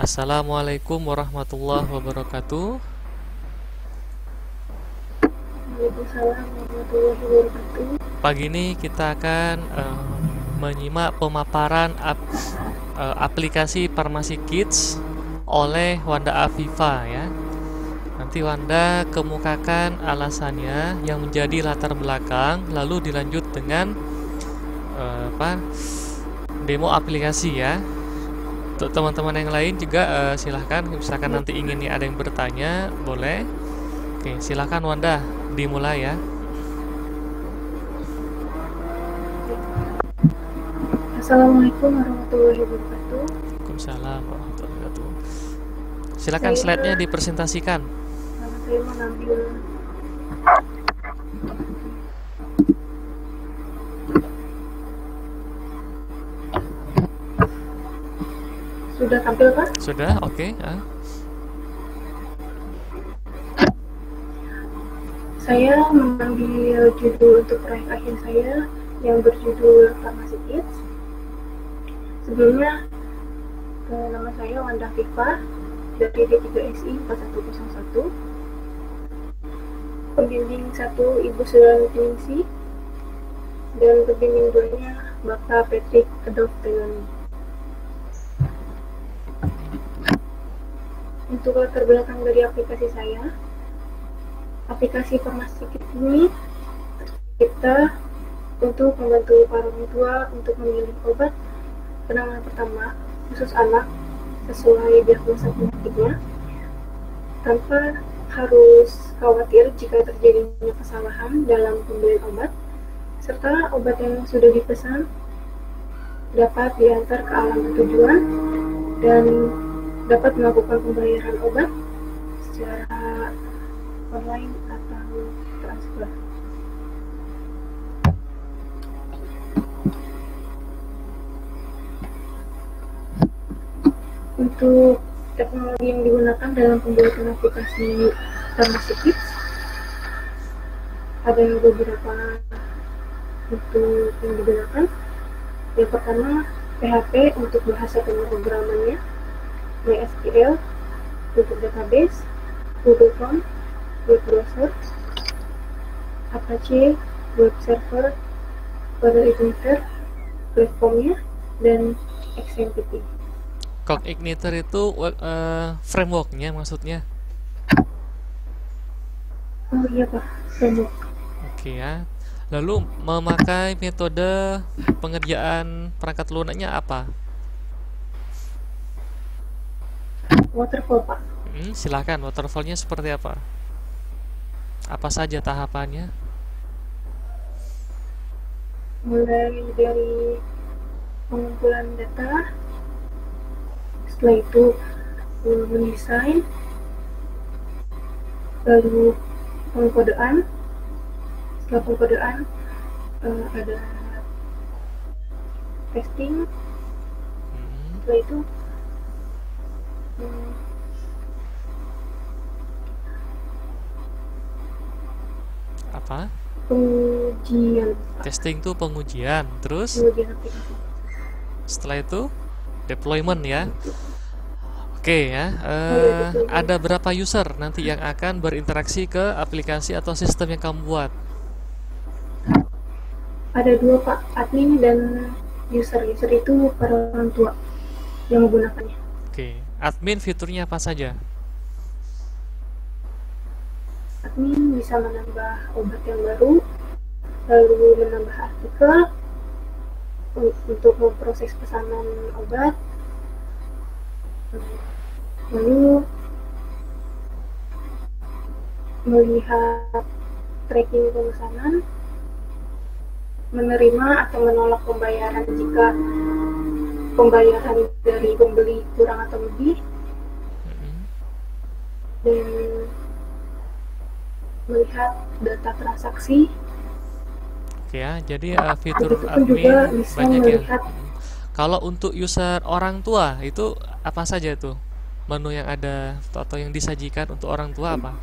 Assalamualaikum warahmatullahi wabarakatuh. Waalaikumsalam warahmatullahi wabarakatuh. Pagi ini kita akan menyimak pemaparan aplikasi Farmasi Kids oleh Wanda Afifa ya. Nanti Wanda kemukakan alasannya yang menjadi latar belakang, lalu dilanjut dengan demo aplikasi ya. Untuk teman-teman yang lain juga silahkan, misalkan nanti ingin nih ada yang bertanya, boleh. Oke, silahkan Wanda, dimulai ya. Assalamualaikum warahmatullahi wabarakatuh. Waalaikumsalam warahmatullahi wabarakatuh. Silakan slide-nya dipresentasikan. Saya mengambil sudah tampil Pak? Sudah, oke. Saya mengambil judul untuk proyek akhir saya yang berjudul Farmasi Kids. Sebelumnya, nama saya Wanda Afifa dari D3SI 4101, pembimbing 1 Ibu Sulantingsi, dan pembimbing 2-nya Bapak Patrick Adolf Tegani. Untuk latar belakang dari aplikasi saya, aplikasi Farmasi Kids ini tercipta untuk membantu para orang tua untuk memilih obat penanganan pertama khusus anak sesuai diagnosa penyakitnya, tanpa harus khawatir jika terjadinya kesalahan dalam pembelian obat, serta obat yang sudah dipesan dapat diantar ke alamat tujuan dan dapat melakukan pembayaran obat secara online atau transfer. Untuk teknologi yang digunakan dalam pembuatan aplikasi Farmasi Kids, ada beberapa untuk yang digunakan. Yang pertama, PHP untuk bahasa pemrogramannya, MySQL untuk database, Google Form, web browser, Apache web server, File Igniter, platformnya, dan XMPP. Cognitor itu frameworknya maksudnya. Oh iya Pak, framework. Oke ya. Lalu memakai metode pengerjaan perangkat lunaknya apa? Waterfall Pak. Silahkan, waterfallnya seperti apa? Apa saja tahapannya? Mulai dari pengumpulan data, setelah itu mendesain, lalu pengkodean. Setelah pengkodean ada testing. Setelah itu apa? Pengujian. Testing tuh pengujian. Terus Pengujian aplikasi. setelah itu deployment ya. Oke ya. Ada berapa user nanti yang akan berinteraksi ke aplikasi atau sistem yang kamu buat? Ada 2 Pak, admin dan user. User itu para orang tua yang menggunakannya. Oke, admin fiturnya apa saja? Admin bisa menambah obat yang baru, lalu menambah artikel untuk memproses pesanan obat, lalu melihat tracking pemesanan, menerima atau menolak pembayaran jika pembayaran dari pembeli kurang atau lebih, dan melihat data transaksi. Oke ya, jadi fitur admin banyak ya. Kalau untuk user orang tua itu apa saja tuh menu yang ada atau yang disajikan untuk orang tua apa?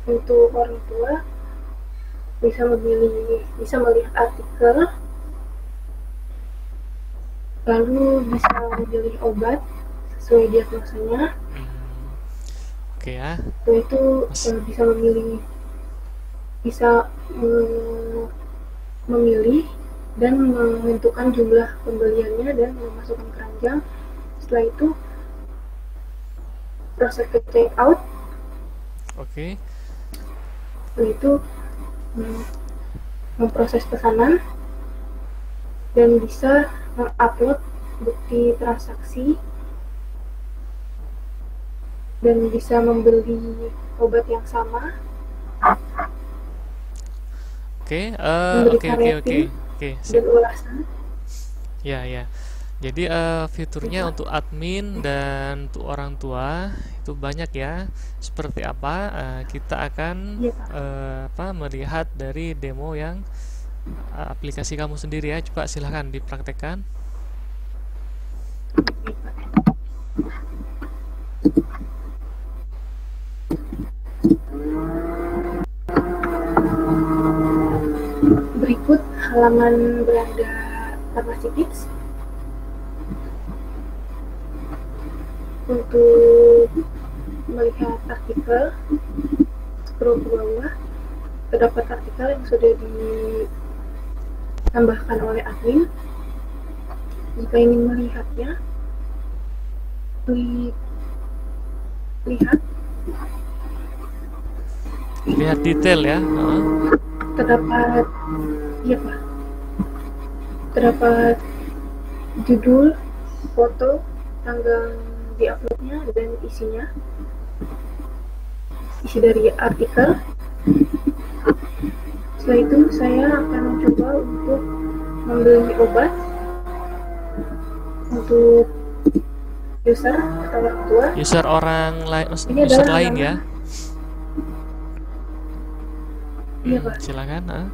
Untuk orang tua bisa melihat artikel, lalu bisa memilih obat sesuai diagnosanya. Oke ya. Setelah itu bisa memilih dan menentukan jumlah pembeliannya dan memasukkan keranjang. Setelah itu proses ke check out. Oke. Setelah itu memproses pesanan dan bisa mengupload bukti transaksi dan bisa membeli obat yang sama. Oke. Dan ulasan. Ya. Jadi fiturnya untuk admin dan untuk orang tua itu banyak ya. Seperti apa? Kita akan melihat dari demo yang aplikasi kamu sendiri ya. Coba silahkan dipraktekkan. Berikut halaman beranda Farmasi Kids. Untuk melihat artikel, scroll ke bawah, terdapat artikel yang sudah ditambahkan oleh admin. Jika ingin melihatnya, lihat detail ya. Terdapat judul, foto, tanggal diuploadnya dan isi dari artikel. Setelah itu saya akan mencoba untuk membeli obat untuk user atau orang tua. User orang lain, user lain ya. Iya Pak. Silakan.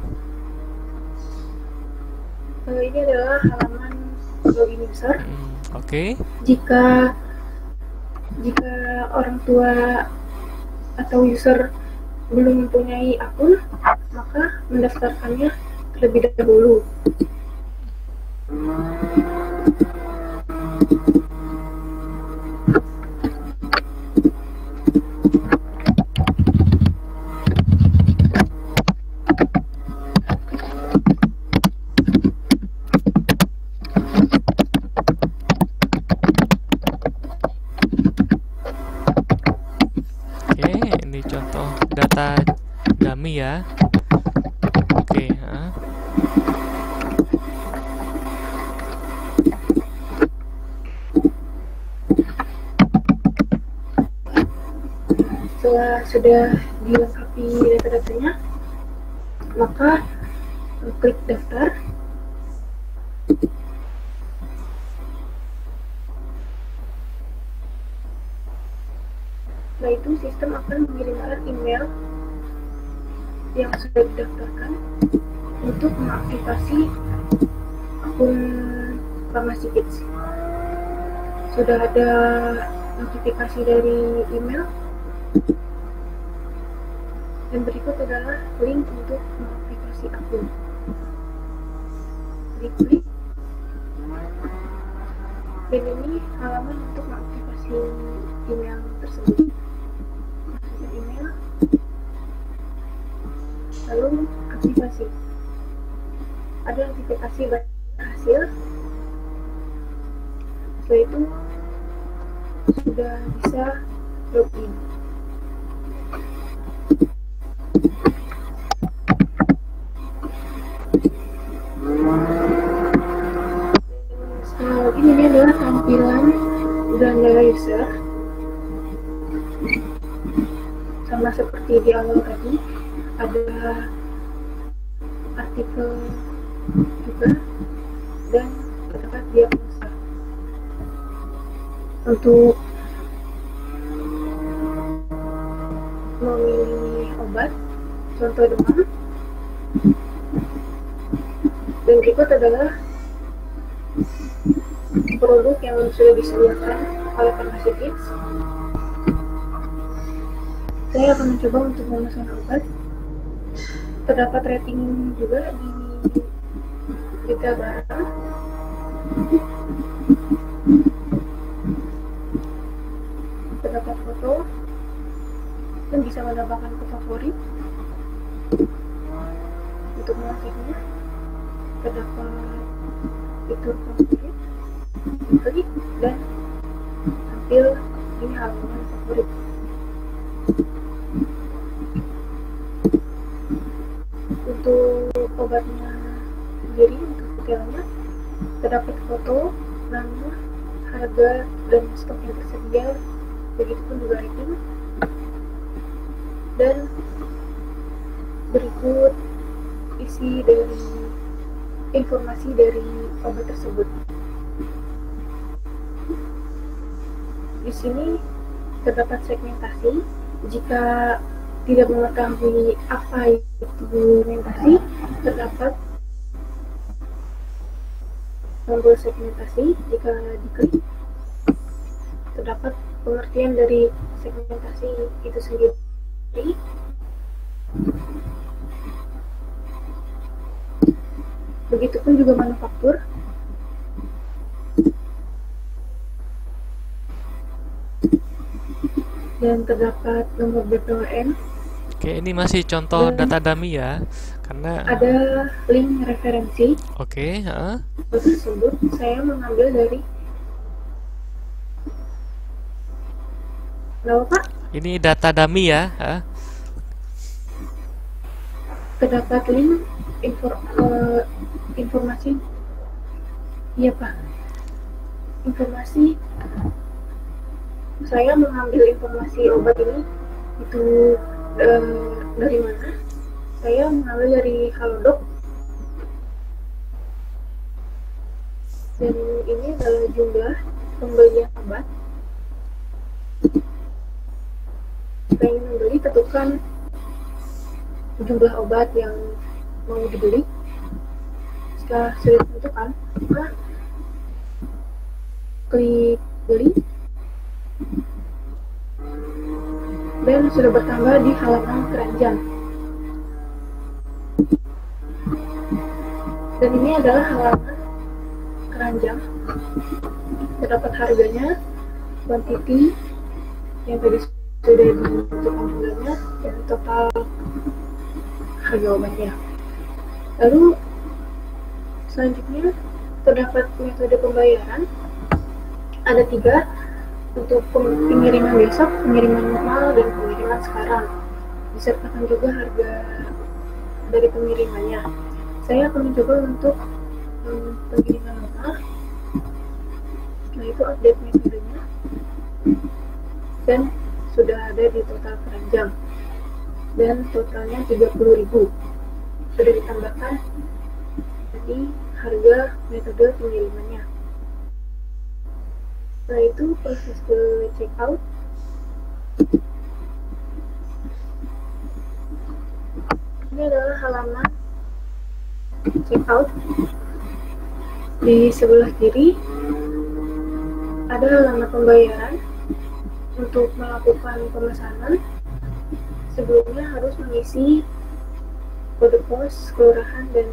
Ini adalah halaman login user. Oke. Jika orang tua atau user belum mempunyai akun, maka mendaftarkannya terlebih dahulu. Ini contoh data dummy ya. Oke. Setelah sudah dilengkapi data-datanya, maka klik daftar. Setelah itu sistem akan mengirimkan email yang sudah didaftarkan untuk mengaktifasi akun Farmasi Kids. Sudah ada notifikasi dari email, dan berikut adalah link untuk mengaktifasi akun. Diklik, dan ini halaman untuk mengaktifasi email tersebut. Masukkan email, lalu aktifasi. Ada notifikasi berhasil. Setelah itu sudah bisa login. Setelah login, ini adalah tampilan beranda user. Sama seperti di awal tadi, ada artikel juga dan terdapat diagnosa. Untuk memilih obat, contoh demam, dan berikut adalah produk yang sudah disediakan oleh Farmasi Kids. Saya akan mencoba untuk memesan obat. Terdapat rating juga di berita barang. bisa menambahkan ke favorit. Untuk mengaktifnya terdapat fitur favorit, klik dan tampil di halaman favorit. Untuk obatnya sendiri, untuk detailnya terdapat foto, nama, harga, dan stok yang tersedia, begitupun juga rating. Dan berikut isi dari informasi dari obat tersebut. Di sini terdapat segmentasi. Jika tidak mengetahui apa itu segmentasi, terdapat tombol segmentasi. Jika diklik, terdapat pengertian dari segmentasi itu sendiri. Begitupun juga manufaktur. Dan terdapat nomor BPOM. Oke, ini masih contoh data dummy ya, karena ada link referensi. Oke, tersebut saya mengambil dari Pak. Ini data dummy ya. Terdapat link informasi. Iya Pak. Informasi. Saya mengambil informasi obat ini itu dari mana? Saya mengambil dari Halodoc. Dan ini adalah jumlah pembelian obat. Jika ingin membeli, tentukan jumlah obat yang mau dibeli. Jika sudah ditentukan, maka klik beli. Dan sudah bertambah di halaman keranjang. Dan ini adalah halaman keranjang. Terdapat harganya, quantity yang tadi sudah ditentukan jumlahnya, dan total harga obatnya. Lalu selanjutnya terdapat metode pembayaran. Ada 3. Untuk pengiriman besok, pengiriman normal, dan pengiriman sekarang. Disertakan juga harga dari pengirimannya. Saya akan mencoba untuk pengiriman normal. Setelah itu update metodenya. Dan sudah ada di total keranjang. Dan totalnya 30.000. Sudah ditambahkan jadi harga metode pengirimannya. Setelah itu proses ke checkout. Ini adalah halaman checkout. Di sebelah kiri ada halaman pembayaran. Untuk melakukan pemesanan, sebelumnya harus mengisi kode pos, kelurahan, dan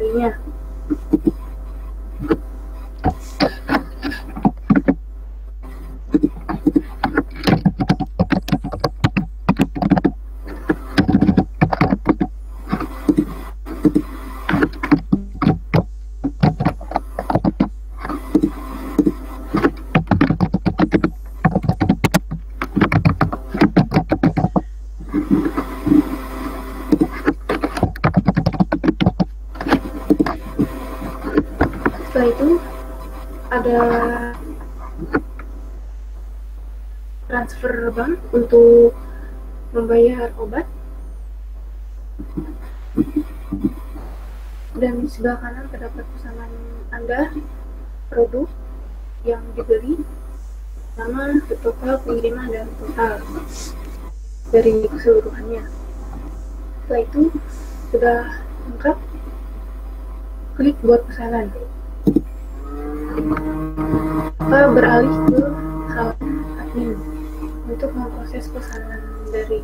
lainnya. Setelah itu ada transfer bank untuk membayar obat. Dan di sebelah kanan terdapat pesanan Anda, produk yang dibeli, nama, total pengiriman, dan total dari keseluruhannya. Setelah itu sudah lengkap, klik buat pesanan. Kita beralih ke halaman admin untuk memproses pesanan dari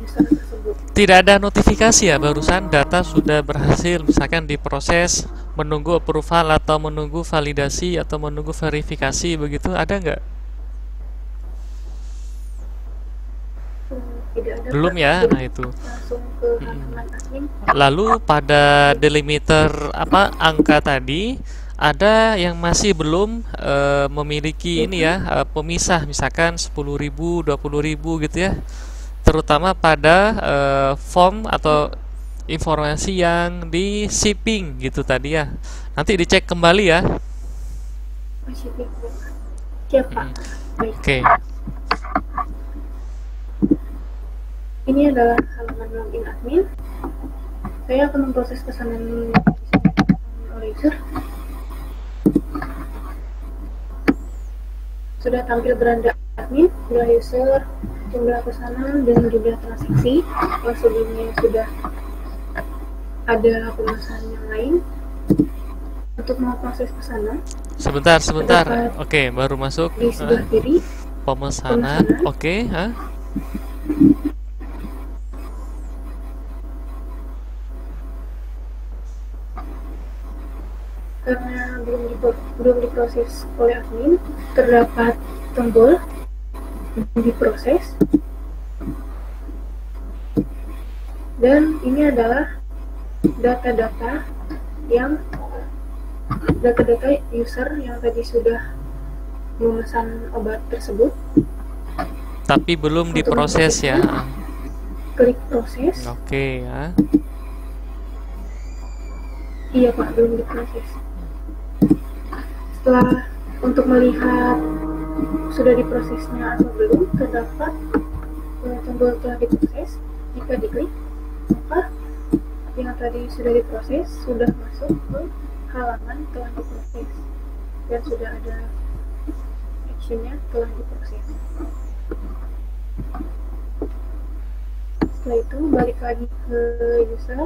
user tersebut. Tidak ada notifikasi ya, barusan data sudah berhasil misalkan diproses, menunggu approval atau menunggu validasi atau menunggu verifikasi, begitu ada nggak? Tidak ada Belum Pak, ya, jadi nah itu. langsung ke halaman admin. Lalu pada delimiter apa angka tadi ada yang masih belum memiliki ini ya, pemisah misalkan 10.000, 20.000 gitu ya. Terutama pada form atau informasi yang di shipping gitu tadi ya. Nanti dicek kembali ya. Masih bingung. Siap Pak. Baik. Oke. Ini adalah halaman login admin. Saya akan memproses pesanan oleh user. Sudah tampil beranda admin, jumlah user, jumlah pesanan, dan jumlah transaksi. Yang sebelumnya sudah ada pemesanan yang lain. Untuk memproses pesanan, Sebentar. terdapat Oke, baru masuk di sebelah kiri pemesanan. Oke, karena belum diproses oleh admin, terdapat tombol diproses, dan ini adalah data-data user yang tadi sudah memesan obat tersebut. tapi belum diproses ya. Klik proses. Oke ya. Iya Pak, belum diproses. Setelah untuk melihat sudah diprosesnya atau belum, terdapat tombol telah diproses. Jika diklik, maka yang tadi sudah diproses sudah masuk ke halaman telah diproses dan sudah ada actionnya telah diproses. Setelah itu balik lagi ke user.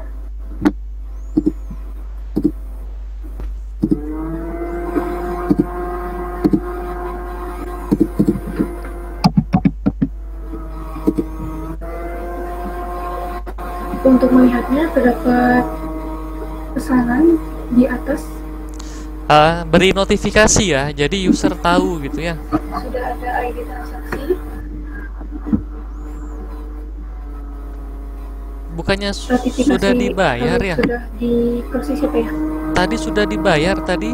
Untuk melihatnya terdapat pesanan di atas. Beri notifikasi ya, jadi user tahu gitu ya. Sudah ada ID transaksi. Bukannya sudah dibayar ya? Sudah diproses ya Pak ya? Tadi sudah dibayar tadi.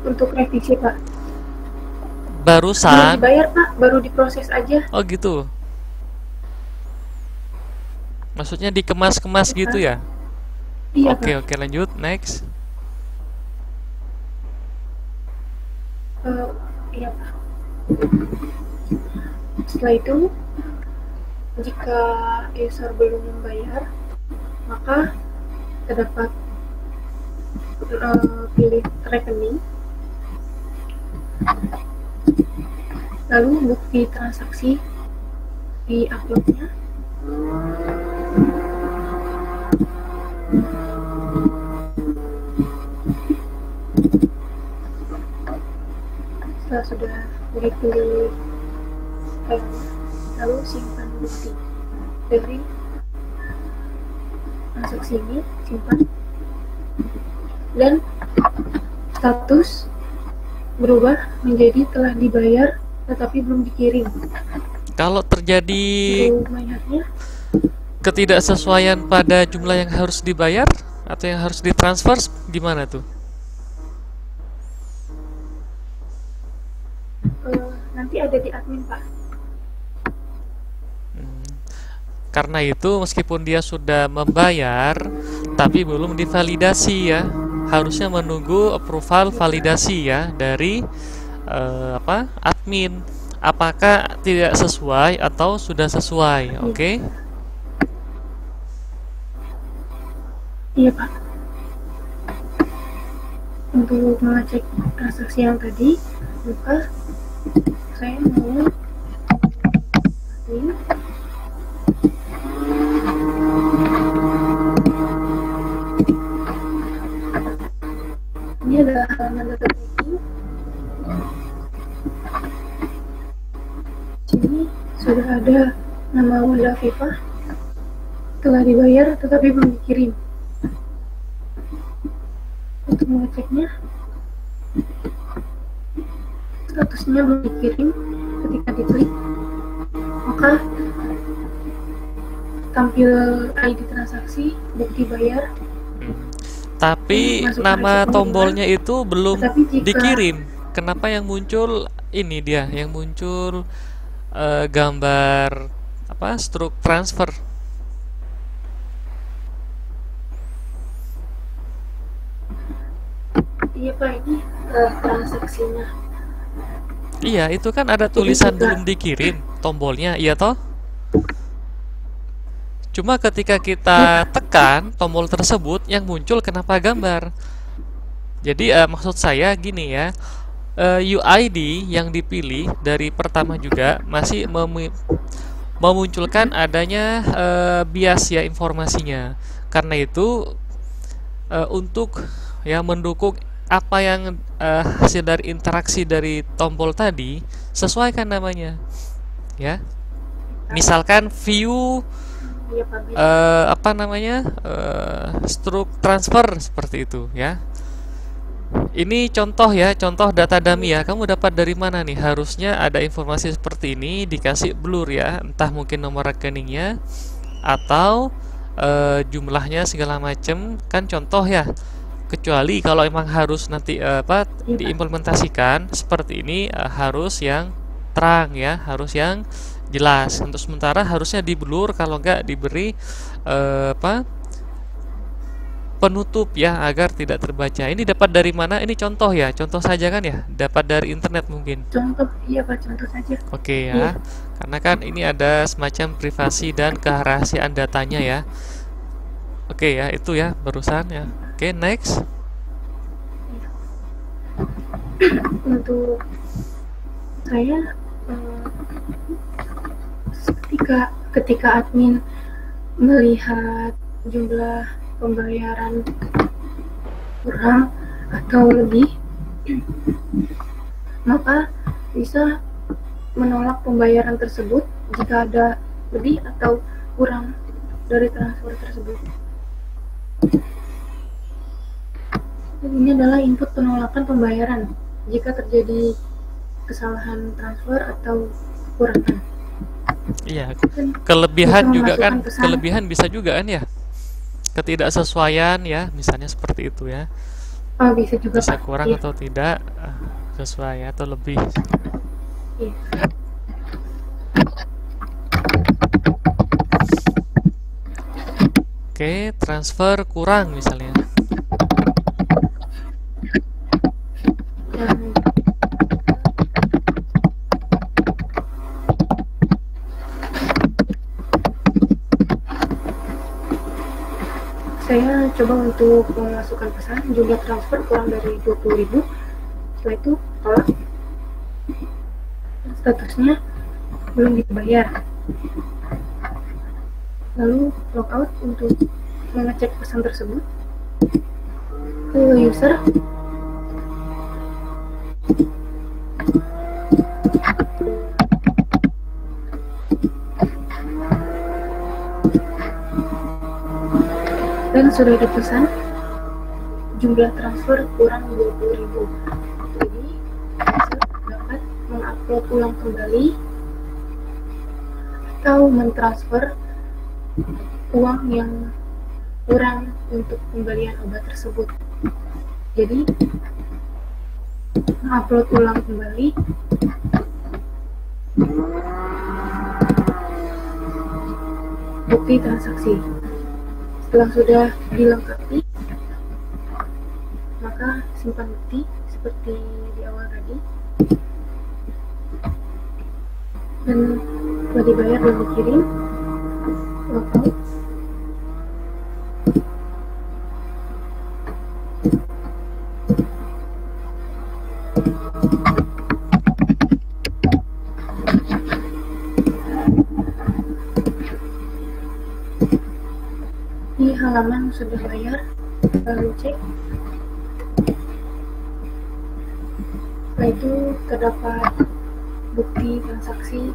Untuk revisi Pak. Belum Barusan. dibayar Pak, baru diproses aja. Oh gitu. Maksudnya dikemas-kemas gitu ya? Iya Oke, Pak. lanjut, next. Iya Pak. Setelah itu, jika user belum membayar, maka terdapat pilih rekening, lalu bukti transaksi di uploadnya. Setelah sudah dipilih, lalu simpan bukti dari transaksi ini, simpan, dan status berubah menjadi telah dibayar tetapi belum dikirim. Kalau terjadi Untuk melihatnya, ketidaksesuaian pada jumlah yang harus dibayar atau yang harus ditransfer, gimana tuh? nanti ada di admin Pak. Karena itu meskipun dia sudah membayar tapi belum divalidasi ya, harusnya menunggu approval validasi ya dari admin. Apakah tidak sesuai atau sudah sesuai? Oke? Iya Pak. Untuk mengecek transaksi yang tadi, maka saya mau admin. Ini adalah halaman data tracking. Sini sudah ada nama Wanda Viva, telah dibayar tetapi belum dikirim. Untuk mengeceknya, statusnya belum dikirim. Ketika diklik, maka tampil ID transaksi, bukti bayar. Tapi Masuk nama ke tombolnya itu belum Tetapi jika dikirim. Kenapa yang muncul ini dia, yang muncul gambar apa? Stroke transfer. iya Pak, ini transaksinya. Iya, itu kan ada Jadi tulisan jika belum dikirim tombolnya, iya toh? Cuma ketika kita tekan tombol tersebut yang muncul kenapa gambar. Jadi maksud saya gini ya, UID yang dipilih dari pertama juga masih memunculkan adanya bias ya informasinya. Karena itu untuk ya mendukung apa yang hasil dari interaksi dari tombol tadi, sesuaikan namanya ya. Misalkan view iya Pak, apa namanya stroke transfer seperti itu ya. Ini contoh ya, contoh data dummy ya. Kamu dapat dari mana nih? Harusnya ada informasi seperti ini dikasih blur ya, entah mungkin nomor rekeningnya atau jumlahnya segala macem kan contoh ya. Kecuali kalau emang harus nanti apa iya Pak. diimplementasikan seperti ini harus yang terang ya, harus yang jelas. Untuk sementara harusnya di blur kalau nggak diberi apa penutup ya agar tidak terbaca. Ini dapat dari mana? Ini contoh ya, contoh saja kan ya, dapat dari internet mungkin. Contoh, iya Pak, contoh saja. Oke Iya. ya, karena kan ini ada semacam privasi dan kerahasiaan datanya ya. Oke ya, itu ya barusan ya. Oke, next. Untuk saya ketika admin melihat jumlah pembayaran kurang atau lebih, maka bisa menolak pembayaran tersebut jika ada lebih atau kurang dari transfer tersebut. Ini adalah input penolakan pembayaran jika terjadi kesalahan transfer atau kekurangan. Iya, Dan kelebihan bisa juga kan, memasukkan pesan. kelebihan bisa juga kan ya. Ketidaksesuaian ya, misalnya seperti itu ya. Oh, bisa juga Bisa Pak. kurang Iya. atau tidak sesuai atau lebih. Iya. Oke, transfer kurang misalnya. Dan saya coba untuk memasukkan pesan jumlah transfer kurang dari 20.000. Setelah itu tolak, statusnya belum dibayar. Lalu logout untuk mengecek pesan tersebut ke user. Dan sudah ada pesan jumlah transfer kurang 20.000. Jadi user dapat mengupload ulang kembali atau mentransfer uang yang kurang untuk pembelian obat tersebut. Jadi mengupload ulang kembali bukti transaksi. Setelah sudah dilengkapi, maka simpan bukti seperti di awal tadi, dan setelah dibayar dan dikirim, logout. Di halaman sudah bayar, lalu cek. Setelah itu terdapat bukti transaksi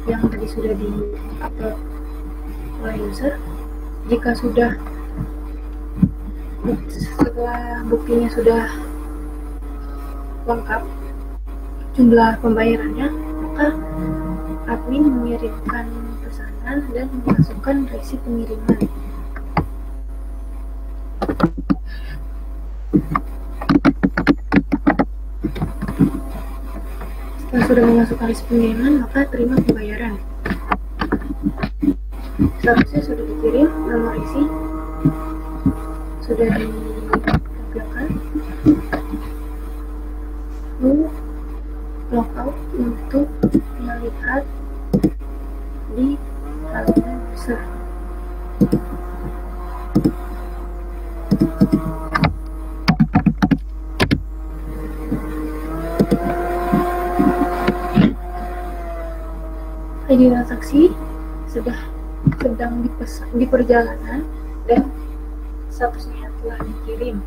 yang tadi sudah di-upload oleh user. Jika sudah setelah buktinya sudah lengkap jumlah pembayarannya, maka admin mengirimkan pesanan dan memasukkan resi pengiriman. Setelah sudah memasukkan resi pengiriman, maka terima pembayaran. Statusnya sudah dikirim, nomor resi sudah ditampilkan. Lalu logout untuk melihat di halaman user. ID transaksi sedang di perjalanan dan statusnya telah dikirim.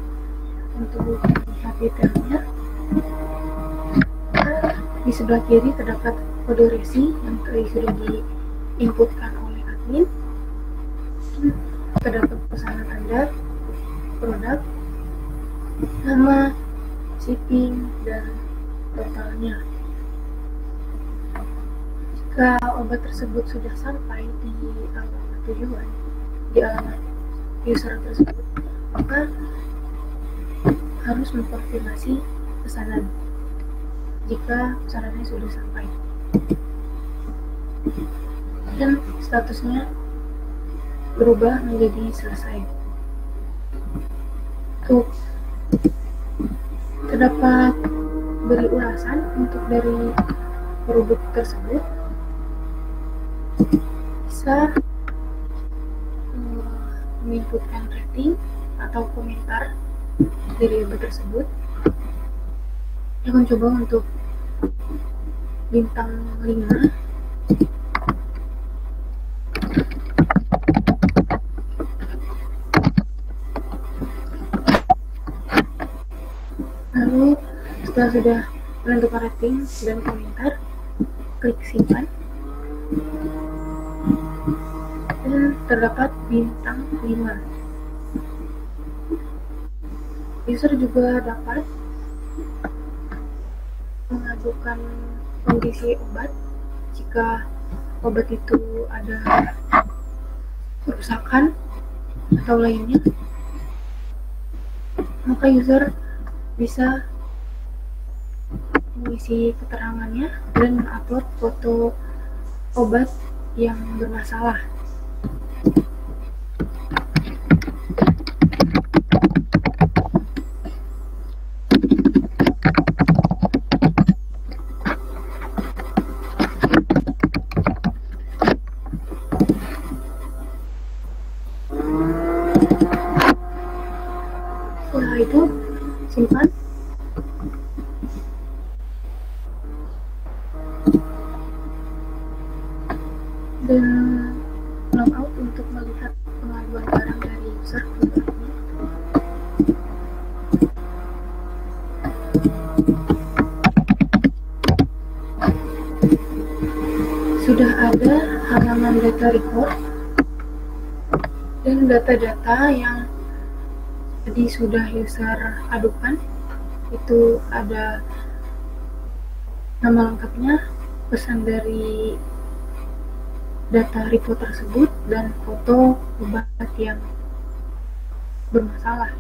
Untuk melihat detailnya, di sebelah kiri terdapat kode resi yang tadi sudah diinputkan oleh admin. Terdapat pesanan Anda, produk, nama, shipping, dan totalnya. Jika obat tersebut sudah sampai di alamat tujuan, di alamat user tersebut, maka harus mengkonfirmasi pesanan jika pesanannya sudah sampai, dan statusnya berubah menjadi selesai. Terdapat beri ulasan untuk dari produk tersebut, bisa menginputkan rating atau komentar dari obat tersebut. Saya akan coba untuk bintang 5. Lalu setelah sudah menentukan rating dan komentar, klik simpan. Dan terdapat bintang 5. User juga dapat mengajukan kondisi obat jika obat itu ada kerusakan atau lainnya, maka user bisa mengisi keterangannya dan mengupload foto obat yang bermasalah. Setelah itu simpan dan logout untuk melihat pengaduan barang dari user. Sudah ada halaman data record dan data-data yang tadi sudah user adukan. Itu ada nama lengkapnya, pesan dari data report tersebut, dan foto obat yang bermasalah.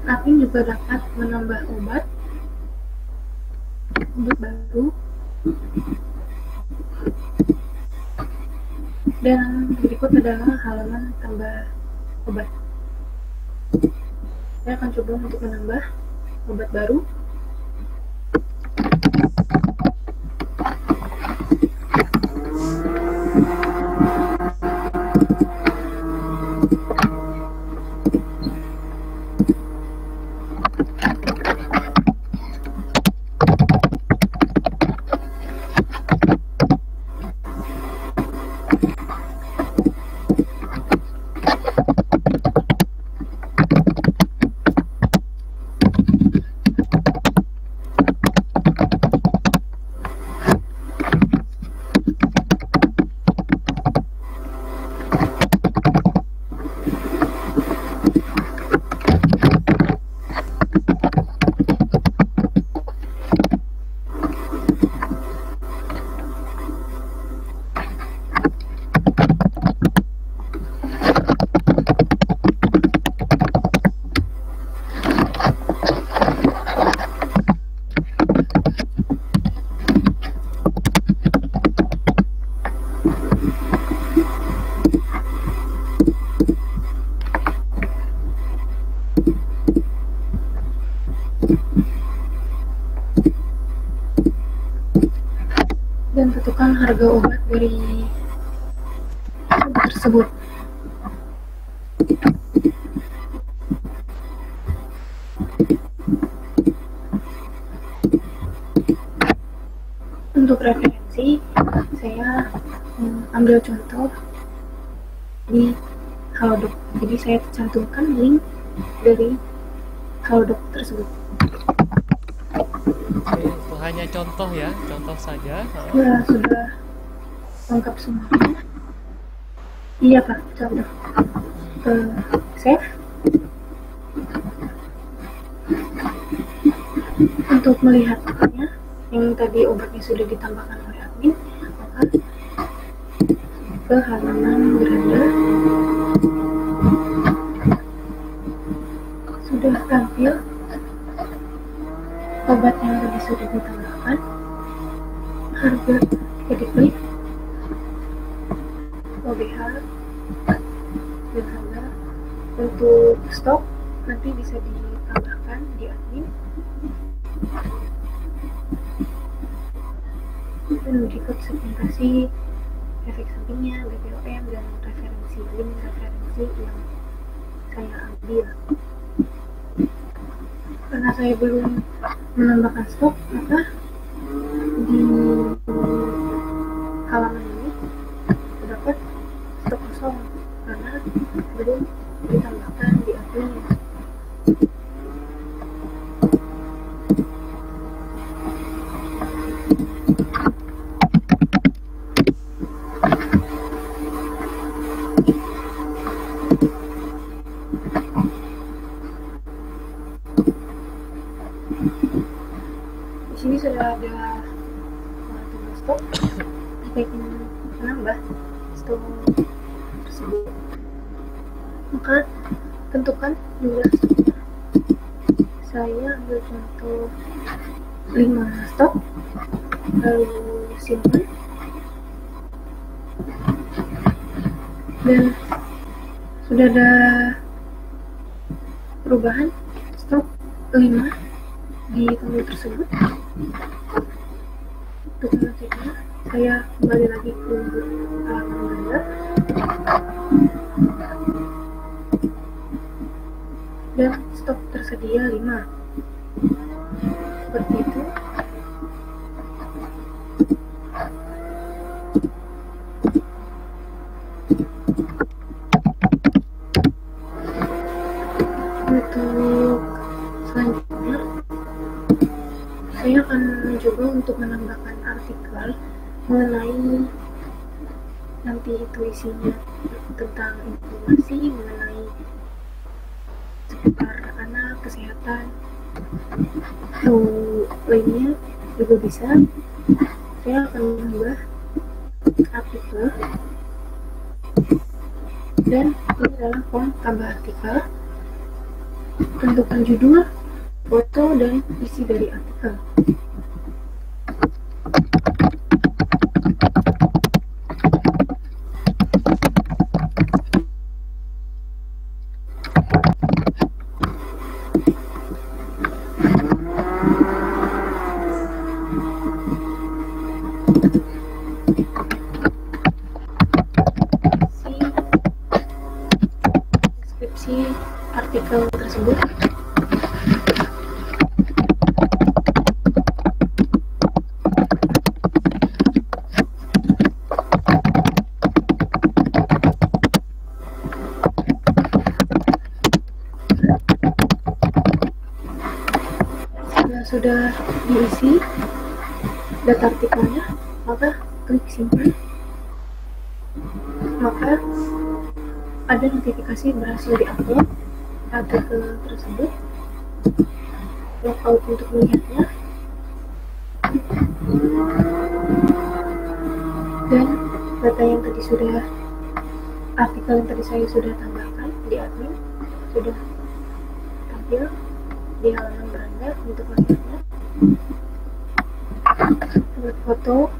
Admin juga dapat menambah obat baru, dan berikut adalah halaman tambah obat. Saya akan coba untuk menambah obat baru. menentukan harga obat dari obat tersebut. Untuk referensi, saya ambil contoh di Halodoc. Jadi saya cantumkan link dari Halodoc tersebut. Itu hanya contoh ya, contoh saja. Ya, sudah lengkap semuanya. Iya Pak, contoh. Save. Untuk melihatnya, yang tadi obatnya sudah ditambahkan oleh admin, maka ke halaman beranda sudah tampil obat yang tadi sudah ditambahkan, harga diklik, OBH, dan harga. Untuk stok nanti bisa ditambahkan di admin. Dan berikut segmentasi, efek sampingnya, BPOM, dan referensi link referensi yang saya ambil. Karena saya belum menambahkan stok, maka di halaman ini terdapat stok kosong karena belum ditambahkan di admin. Di sini sudah ada tombol stok. Jika ingin menambah stok tersebut, maka tentukan jumlah stoknya. Saya ambil contoh 5 stok, lalu simpan, dan sudah ada perubahan stok 5 di tombol tersebut. Untuk mengeceknya, saya kembali lagi ke halaman beranda dan stok tersedia 5. Seperti itu. Untuk selanjutnya, saya akan mencoba untuk menambahkan artikel mengenai nanti itu isinya tentang informasi mengenai seputar anak, kesehatan, atau lainnya juga bisa. Saya akan menambah artikel, dan ini adalah form tambah artikel. Tentukan judul, foto, dan isi dari artikel. Deskripsi artikel tersebut. Sudah diisi data artikelnya, maka klik simpan. Maka ada notifikasi berhasil diupload artikel tersebut. Logout untuk melihatnya, dan data yang tadi sudah artikel yang tadi saya sudah tambahkan di admin sudah tampil di halaman beranda untuk melihatnya. Buat foto,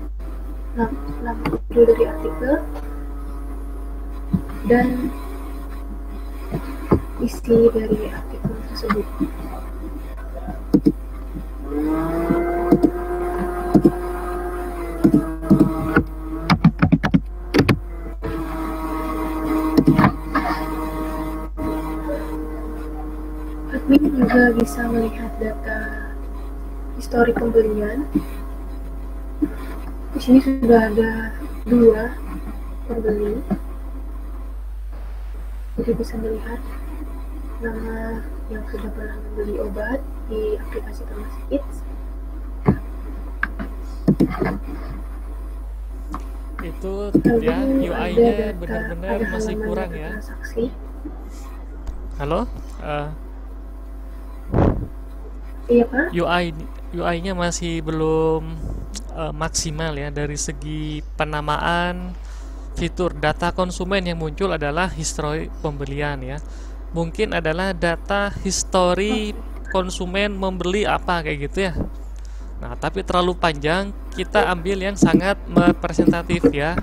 nama judul dari artikel, dan isi dari artikel tersebut. admin juga bisa melihat data histori pembelian. Di sini sudah ada 2 pembeli, jadi bisa melihat nama yang sudah pernah membeli obat di aplikasi Farmasi Kids. Itu Lalu ya ada UI-nya data, benar-benar ada masih halaman kurang data ya. transaksi. Halo? Iya Pak. UI-nya masih belum maksimal ya dari segi penamaan fitur. Data konsumen yang muncul adalah histori pembelian ya. Mungkin adalah data histori konsumen membeli apa kayak gitu ya. Nah, tapi terlalu panjang, kita ambil yang sangat representatif ya.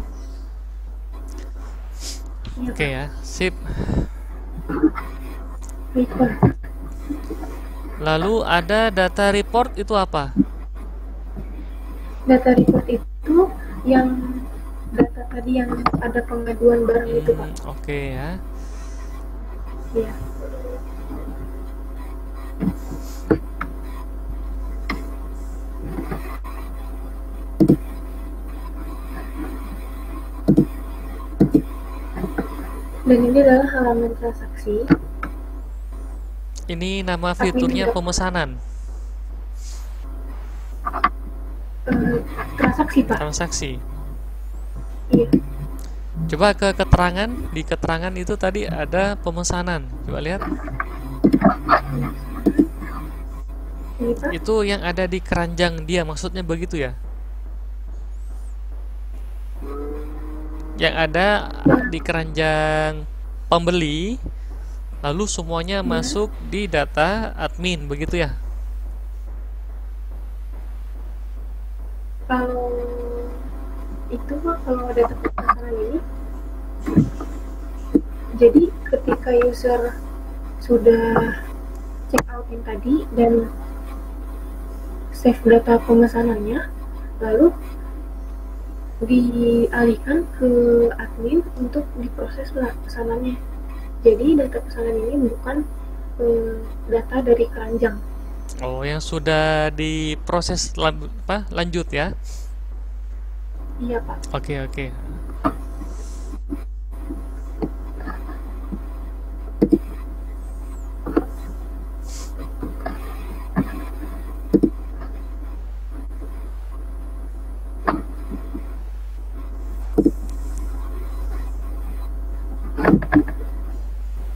Iya, Oke ya, sip. Baik Pak. Lalu ada data report itu apa? Data report itu yang data tadi yang ada pengaduan barang itu Pak. Oke ya. Iya. Dan ini adalah halaman transaksi. Ini nama fiturnya pemesanan. Transaksi Pak. Transaksi. Iya. Coba ke keterangan, di keterangan itu tadi ada pemesanan. Coba lihat. Ini Pak. Itu yang ada di keranjang dia, maksudnya begitu ya? Yang ada di keranjang pembeli, lalu semuanya masuk di data admin, begitu ya? Kalau itu Pak, kalau data pemesanan ini, jadi ketika user sudah check out yang tadi dan save data pemesanannya, lalu dialihkan ke admin untuk diproses pesanannya. Jadi data pesanan ini bukan data dari keranjang. Oh, yang sudah diproses lanjut ya? Iya Pak. Oke.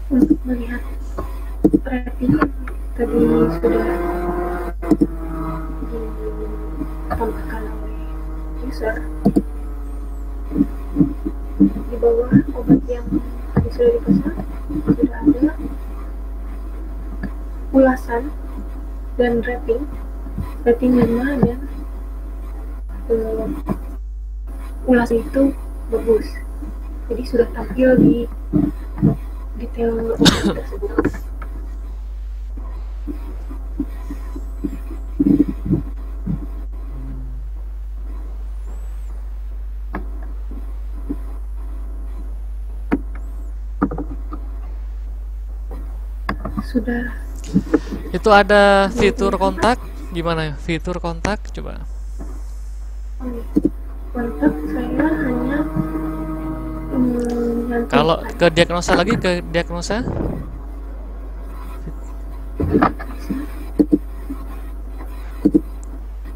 Untuk melihat rating tadi sudah ditambahkan oleh user, di bawah obat yang tadi sudah dipesan sudah ada ulasan dan rating 5 dan ulasan itu bagus, jadi sudah tampil di detail obat tersebut. Sudah. Itu ada fitur kontak, gimana ya? Fitur kontak, coba. Kontak saya hanya Kalau ke diagnosa lagi, ke diagnosa.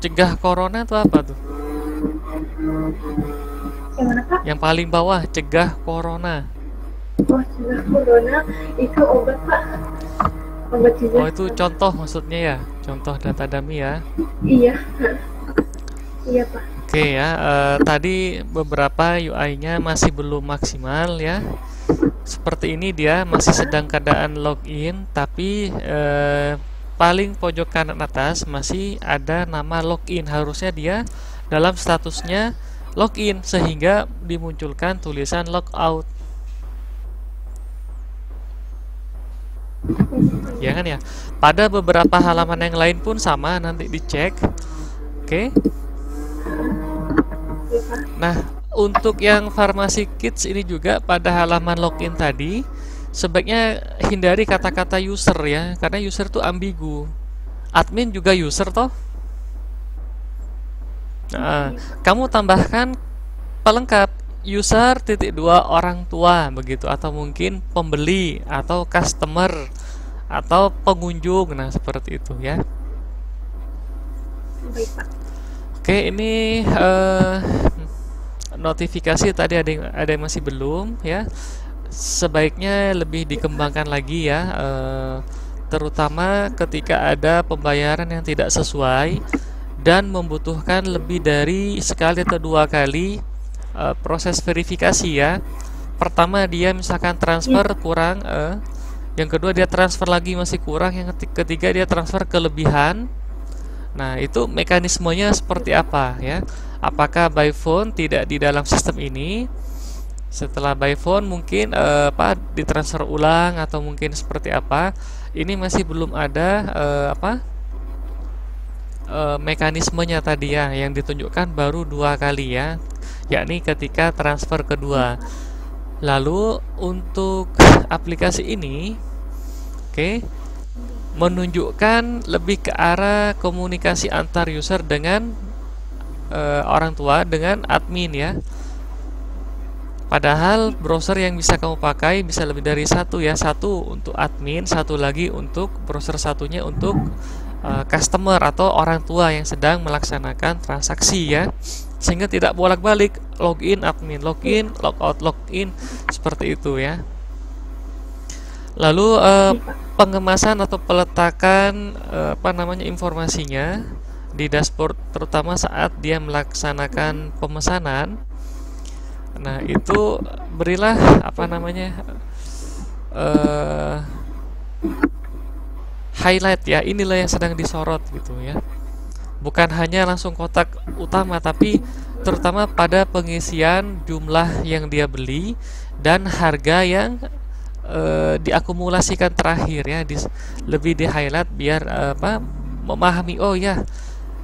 Cegah corona itu apa tuh? Yang mana Pak? Yang paling bawah, cegah corona. Oh, cegah corona itu obat Pak. Obat juga. Oh, itu contoh maksudnya ya? Contoh data dummy ya? Iya. Iya Pak. Oke ya, tadi beberapa UI-nya masih belum maksimal ya. Seperti ini dia masih sedang keadaan login, tapi paling pojok kanan atas masih ada nama login. Harusnya dia dalam statusnya login sehingga dimunculkan tulisan logout. Ya kan ya? Pada beberapa halaman yang lain pun sama, nanti dicek. Oke. Nah, untuk yang Farmasi Kids ini juga pada halaman login tadi sebaiknya hindari kata-kata user ya, karena user tuh ambigu. Admin juga user toh. Nah, kamu tambahkan pelengkap user titik dua orang tua begitu, atau mungkin pembeli atau customer atau pengunjung. Nah, seperti itu ya. Baik, Pak. Oke, ini notifikasi tadi ada yang masih belum ya. Sebaiknya lebih dikembangkan lagi ya, terutama ketika ada pembayaran yang tidak sesuai dan membutuhkan lebih dari sekali atau dua kali proses verifikasi ya. Pertama dia misalkan transfer kurang, yang kedua dia transfer lagi masih kurang, yang ketiga dia transfer kelebihan. Nah, itu mekanismenya seperti apa ya? Apakah by phone tidak di dalam sistem ini? Setelah by phone mungkin ditransfer ulang atau mungkin seperti apa? Ini masih belum ada mekanismenya tadi ya, yang ditunjukkan baru dua kali ya, yakni ketika transfer kedua. Lalu untuk aplikasi ini, menunjukkan lebih ke arah komunikasi antar user dengan orang tua, dengan admin ya. Padahal browser yang bisa kamu pakai bisa lebih dari satu ya, satu untuk admin, satu lagi untuk browser satunya untuk customer atau orang tua yang sedang melaksanakan transaksi ya, sehingga tidak bolak-balik login admin, login, logout, login seperti itu ya. Lalu pengemasan atau peletakan informasinya di dashboard, terutama saat dia melaksanakan pemesanan. Nah, itu berilah highlight ya, inilah yang sedang disorot gitu ya. Bukan hanya langsung kotak utama, tapi terutama pada pengisian jumlah yang dia beli dan harga yang diakumulasikan terakhir ya, lebih di highlight biar memahami, oh ya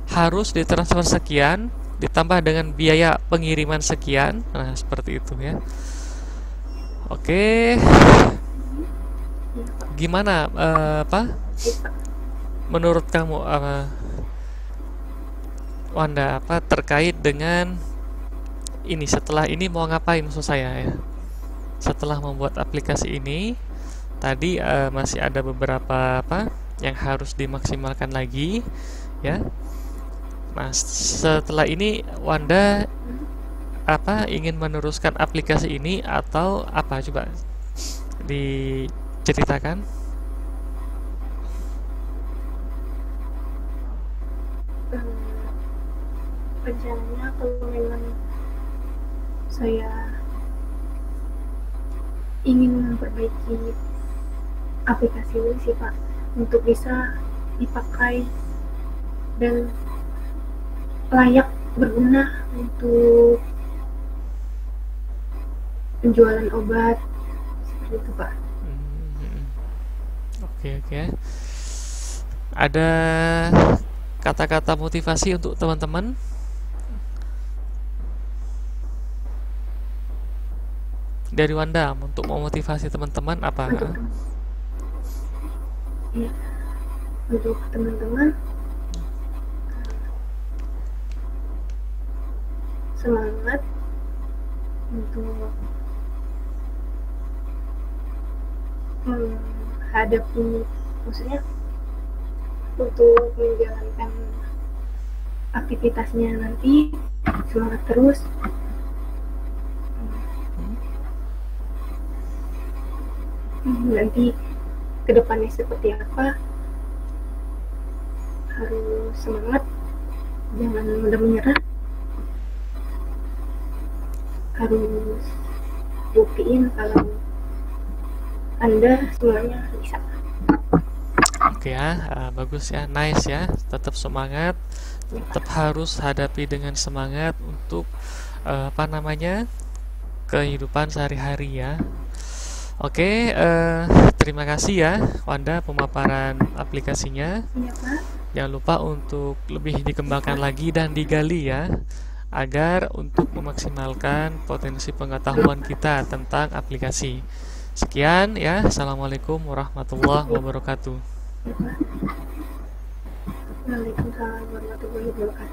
harus ditransfer sekian ditambah dengan biaya pengiriman sekian. Nah, seperti itu ya. Oke, gimana menurut kamu Wanda, terkait dengan ini? Setelah ini mau ngapain maksud saya ya? Setelah membuat aplikasi ini tadi masih ada beberapa yang harus dimaksimalkan lagi ya. Nah, setelah ini Wanda ingin meneruskan aplikasi ini atau apa, coba diceritakan. Rencananya kalau memang saya ingin memperbaiki aplikasi ini sih Pak, untuk bisa dipakai dan layak berguna untuk penjualan obat seperti itu Pak. Oke. Ada kata-kata motivasi untuk teman-teman? Dari Wanda untuk memotivasi teman-teman apa? Ya, untuk teman-teman semangat untuk menghadapi, maksudnya untuk menjalankan aktivitasnya nanti, semangat terus. Nanti kedepannya seperti apa, harus semangat, jangan mudah menyerah, harus buktiin kalau Anda semuanya bisa. Oke ya, bagus ya, nice ya, tetap semangat, tetap harus hadapi dengan semangat untuk kehidupan sehari-hari ya. Oke, terima kasih ya Wanda pemaparan aplikasinya. Iya Pak. Jangan lupa untuk lebih dikembangkan lagi dan digali ya, agar untuk memaksimalkan potensi pengetahuan kita tentang aplikasi. Sekian ya. Assalamualaikum warahmatullahi wabarakatuh. Waalaikumsalam warahmatullahi wabarakatuh.